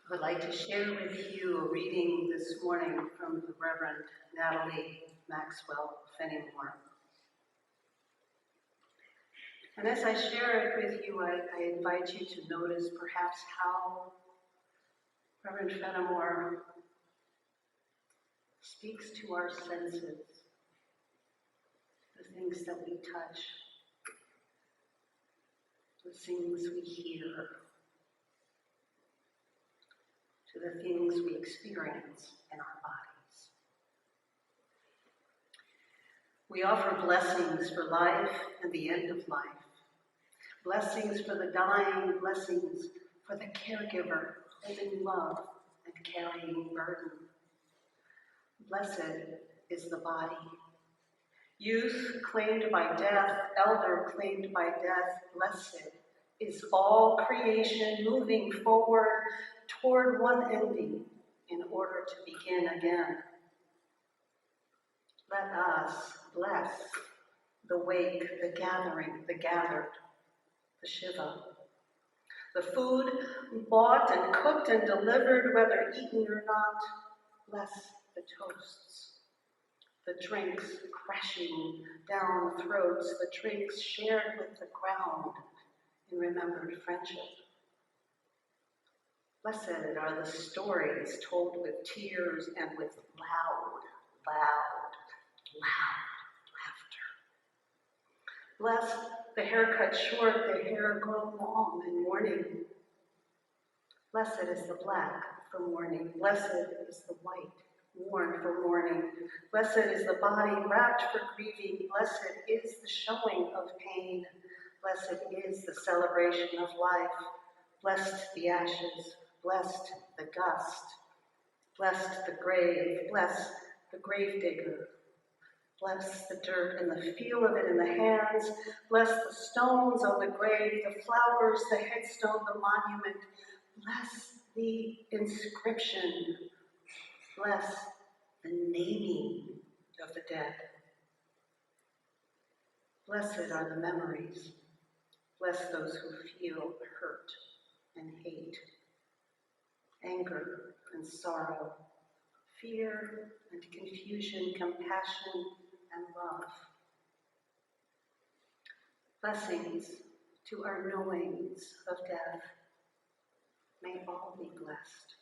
I would like to share with you a reading this morning from the Reverend Natalie Maxwell, Fenimore. And as I share it with you, I invite you to notice perhaps how Reverend Fenimore speaks to our senses, the things that we touch, the things we hear, to the things we experience in our bodies. We offer blessings for life and the end of life, blessings for the dying, blessings for the caregiver, holding love and carrying burden. Blessed is the body. Youth claimed by death, elder claimed by death, blessed is all creation moving forward toward one ending in order to begin again. Let us bless the wake, the gathering, the gathered, the Shiva. The food bought and cooked and delivered, whether eaten or not, bless the toasts. The drinks crashing down throats, the drinks shared with the ground in remembered friendship. Blessed are the stories told with tears and with loud laughter. Bless the hair cut short, the hair grown long in mourning. Blessed is the black for mourning. Blessed is the white, worn for mourning. Blessed is the body wrapped for grieving. Blessed is the showing of pain. Blessed is the celebration of life. Blessed the ashes. Blessed the dust. Blessed the grave. Bless the grave digger. Bless the dirt and the feel of it in the hands. Bless the stones on the grave, the flowers, the headstone, the monument. Bless the inscription. Bless the naming of the dead. Blessed are the memories. Bless those who feel hurt and hate, anger and sorrow, fear and confusion, compassion and love. Blessings to our knowings of death. May all be blessed.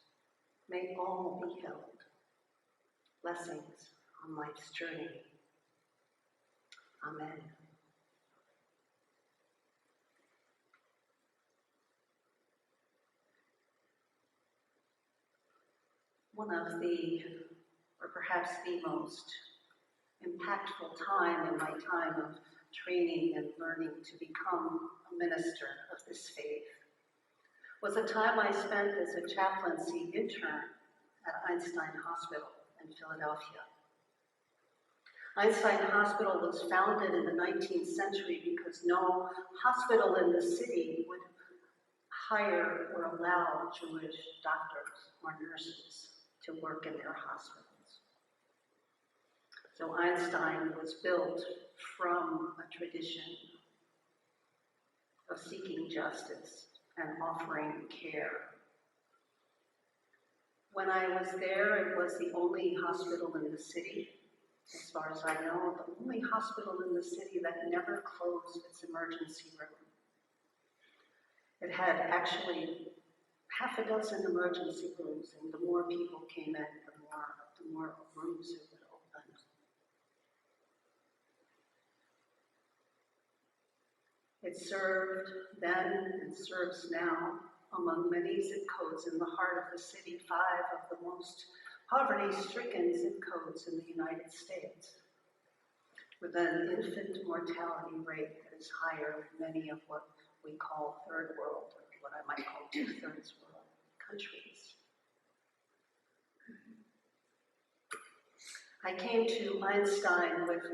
May all be held. Blessings on life's journey. Amen. One of the, or perhaps the most impactful time in my time of training and learning to become a minister of this faith was a time I spent as a chaplaincy intern at Einstein Hospital in Philadelphia. Einstein Hospital was founded in the 19th century because no hospital in the city would hire or allow Jewish doctors or nurses to work in their hospitals. So Einstein was built from a tradition of seeking justice and offering care. When I was there, it was the only hospital in the city, as far as I know, the only hospital in the city that never closed its emergency room. It had actually half a dozen emergency rooms, and the more people came in, the more rooms it would open. It served then and serves now among many zip codes in the heart of the city, 5 of the most poverty-stricken zip codes in the United States, with an infant mortality rate that is higher than many of what we call third world, or what I might call two-thirds world countries. I came to Einstein with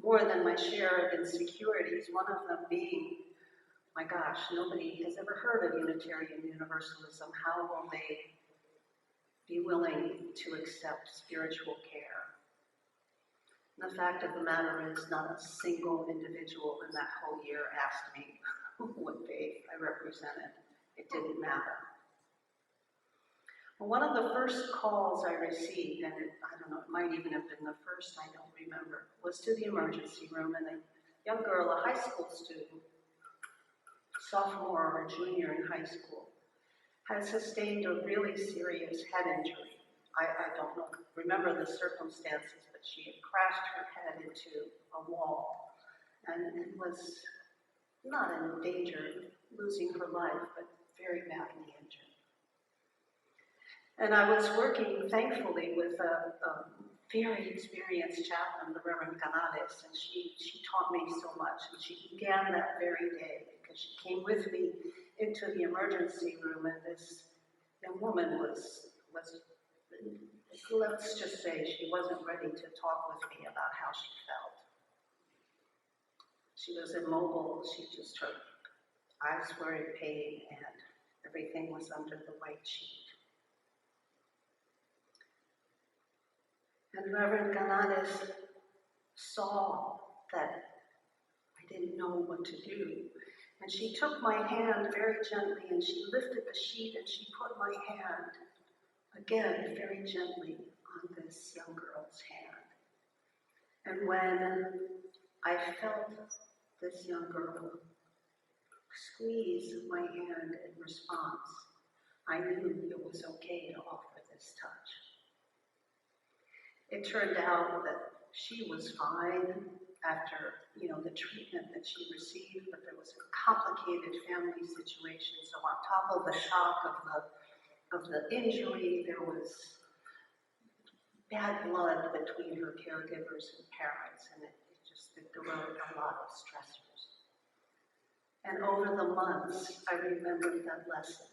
more than my share of insecurities, one of them being, my gosh, nobody has ever heard of Unitarian Universalism. How will they be willing to accept spiritual care? And the fact of the matter is, not a single individual in that whole year asked me what faith I represented. It didn't matter. One of the first calls I received, and I don't know, it might even have been the first, I don't remember, was to the emergency room, and a young girl, a high school student, sophomore or junior in high school, had sustained a really serious head injury. I don't know, remember the circumstances, but she had crashed her head into a wall and was not in danger of losing her life, but very badly injured. And I was working, thankfully, with a very experienced chaplain, the Reverend Canales, and she taught me so much. And she began that very day because she came with me into the emergency room, and this young woman was let's just say she wasn't ready to talk with me about how she felt. She was immobile, her eyes were in pain, and everything was under the white sheet. And Reverend Canales saw that I didn't know what to do. And she took my hand very gently and she lifted the sheet and she put my hand, again, very gently on this young girl's hand. And when I felt this young girl squeeze my hand in response, I knew it was okay to offer this touch. It turned out that she was fine after, the treatment that she received, but there was a complicated family situation. So on top of the shock of the injury, there was bad blood between her caregivers and parents, and there were a lot of stressors. And over the months, I remembered that lesson.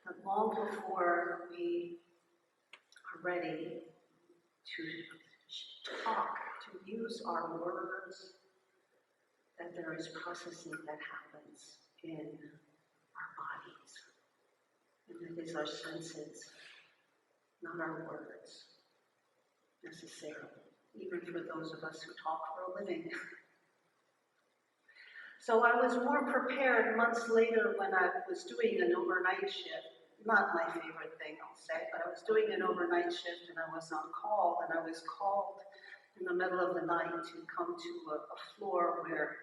That long before we are ready to talk, to use our words, that there is processing that happens in our bodies. And it is our senses, not our words, necessarily, even for those of us who talk for a living. So I was more prepared months later when I was doing an overnight shift. Not my favorite thing, I'll say, but I was doing an overnight shift and I was on call, and I was called in the middle of the night to come to a floor where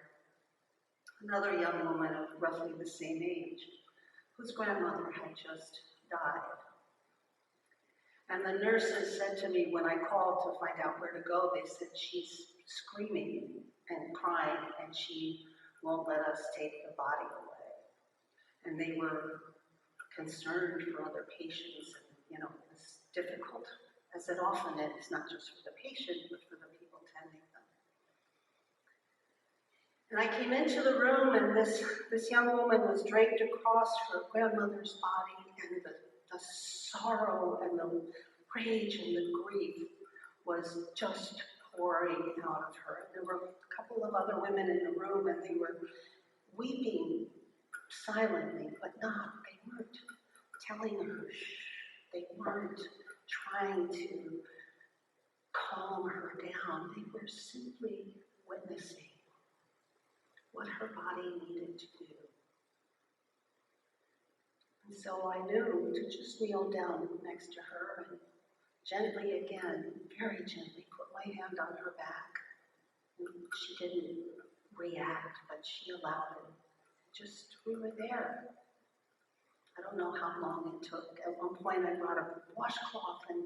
another young woman of roughly the same age, whose grandmother had just died. And the nurses said to me when I called to find out where to go, they said, she's screaming and crying and she won't let us take the body away. And they were concerned for other patients, and it's difficult, as it often is, not just for the patient, but for the people tending them. And I came into the room, and this young woman was draped across her grandmother's body, and the sorrow and the rage and the grief was just pouring out of her. And there were a couple of other women in the room, and they were weeping silently, but they weren't telling her shh. They weren't trying to calm her down. They were simply witnessing what her body needed to do. And so I knew to just kneel down next to her and gently again, very gently, put my hand on her back. And she didn't react, but she allowed it. We were there. I don't know how long it took. At one point I brought a washcloth and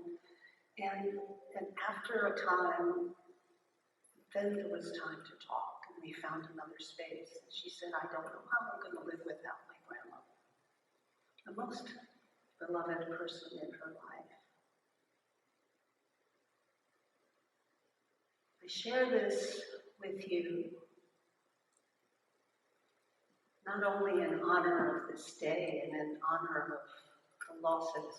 after a time, then there was time to talk, and we found another space. And she said, I don't know how I'm going to live without my grandmother, the most beloved person in her life. I share this with you not only in honor of this day and in honor of the losses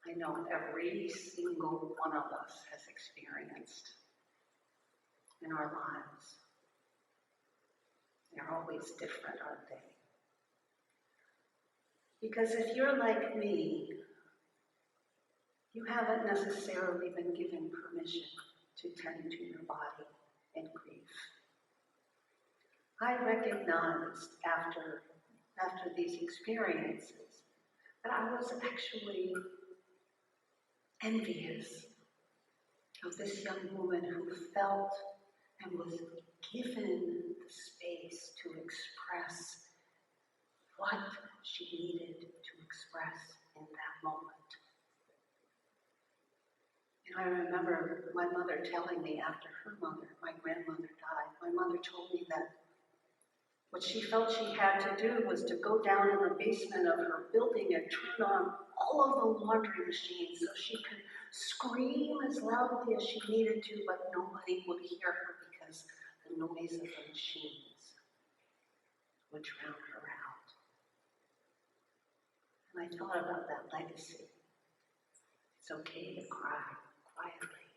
I know every single one of us has experienced in our lives. They're always different, aren't they? Because if you're like me, you haven't necessarily been given permission to tend to your body in grief. I recognized after these experiences that I was actually envious of this young woman who felt and was given the space to express what she needed to express in that moment. And I remember my mother telling me after her mother, my grandmother, died, my mother told me that what she felt she had to do was to go down in the basement of her building and turn on all of the laundry machines so she could scream as loudly as she needed to, but nobody would hear her because the noise of the machines would drown her out. And I thought about that legacy. It's okay to cry quietly,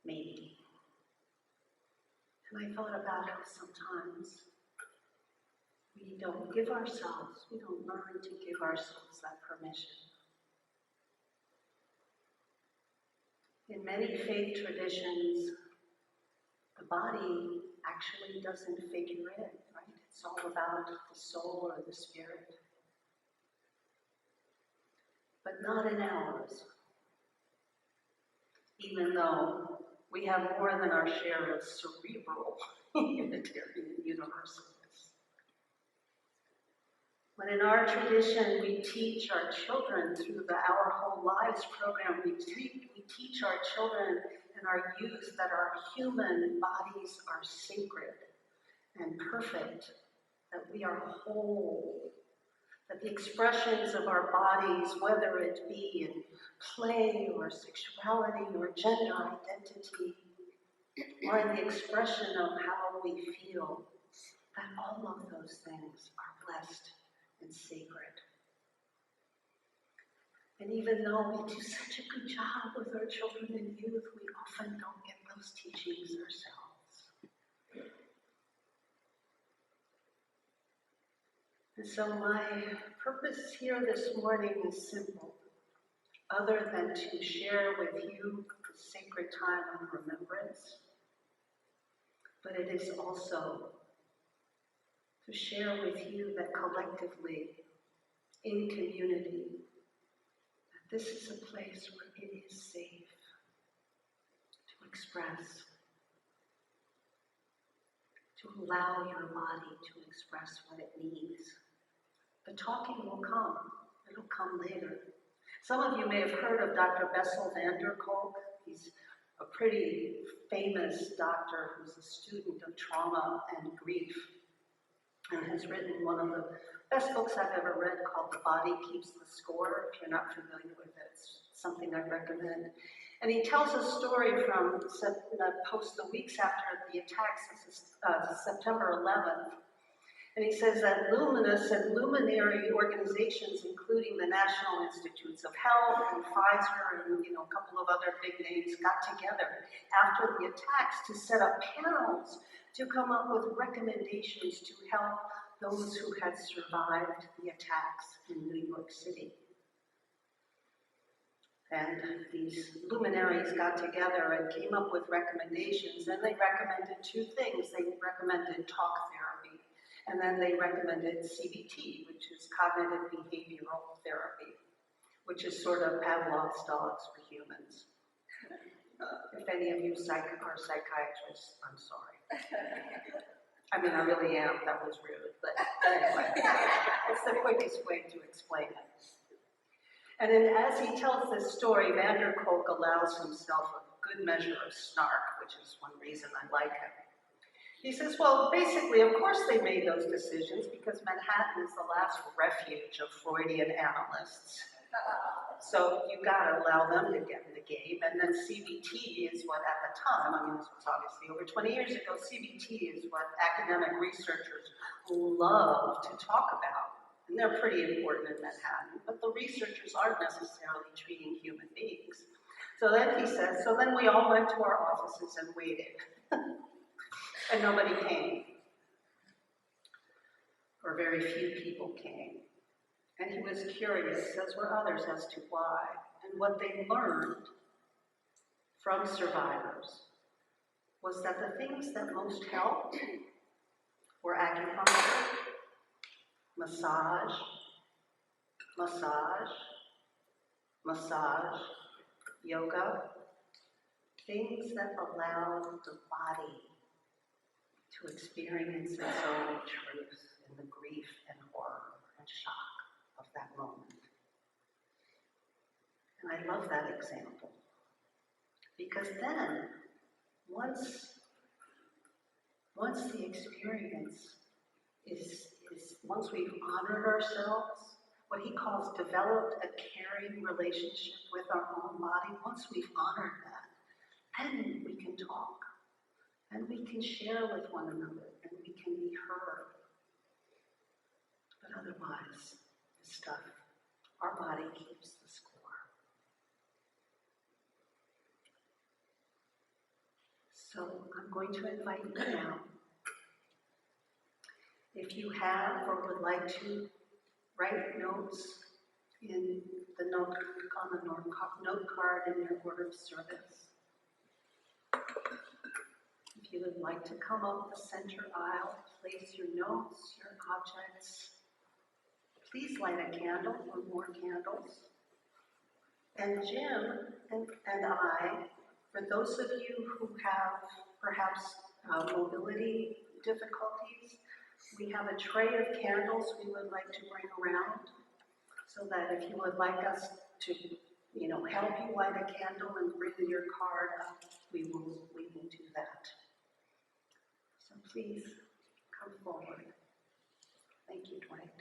maybe. And I thought about how sometimes we don't learn to give ourselves that permission. In many faith traditions, the body actually doesn't figure in, right? It's all about the soul or the spirit. But not in ours. Even though we have more than our share of cerebral Unitarian universalists. When in our tradition we teach our children through the Our Whole Lives program, we teach our children and our youth that our human bodies are sacred and perfect, that we are whole, that the expressions of our bodies, whether it be in play or sexuality or gender identity, or in the expression of how we feel, that all of those things are blessed and sacred. And even though we do such a good job with our children and youth, we often don't get those teachings ourselves. And so my purpose here this morning is simple, other than to share with you the sacred time of remembrance, but it is also to share with you that collectively, in community, that this is a place where it is safe to express, to allow your body to express what it needs. The talking will come. It'll come later. Some of you may have heard of Dr. Bessel van der Kolk. He's a pretty famous doctor who's a student of trauma and grief and has written one of the best books I've ever read called The Body Keeps the Score. If you're not familiar with it, it's something I recommend. And he tells a story from post the weeks after the attacks, September 11th. And he says that luminous and luminary organizations, including the National Institutes of Health and Pfizer and a couple of other big names, got together after the attacks to set up panels to come up with recommendations to help those who had survived the attacks in New York City. And these luminaries got together and came up with recommendations, and they recommended two things. They recommended talk therapy, and then they recommended CBT, which is cognitive behavioral therapy, which is sort of Pavlov's dogs for humans. If any of you are psychiatrists, I'm sorry. I mean, I really am. That was rude, but anyway, it's the quickest way to explain it. And then as he tells this story, van der Kolk allows himself a good measure of snark, which is one reason I like him. He says, well, basically, of course they made those decisions because Manhattan is the last refuge of Freudian analysts. So you gotta allow them to get in the game. And then CBT is what at the time, I mean, this was obviously over 20 years ago, CBT is what academic researchers love to talk about. And they're pretty important in Manhattan, but the researchers aren't necessarily treating human beings. So then he says, so then we all went to our offices and waited. And nobody came. Or very few people came. And he was curious, as were others, as to why. And what they learned from survivors was that the things that most helped were acupuncture, massage, massage, yoga, things that allow the body to experience its own truth in the grief and horror and shock of that moment. And I love that example, because then, once the experience is once we've honored ourselves, what he calls developed a caring relationship with our own body, once we've honored that, then we can talk, and we can share with one another, and we can be heard. But otherwise, this stuff, our body keeps the score. So I'm going to invite you now, if you have or would like to write notes in the note card in your order of service. If you would like to come up the center aisle, place your notes, your objects. Please light a candle or more candles. And Jim and I, for those of you who have perhaps mobility difficulties, we have a tray of candles we would like to bring around, so that if you would like us to, help you light a candle and bring your card up, we will do that. So please come forward. Thank you, Dwight.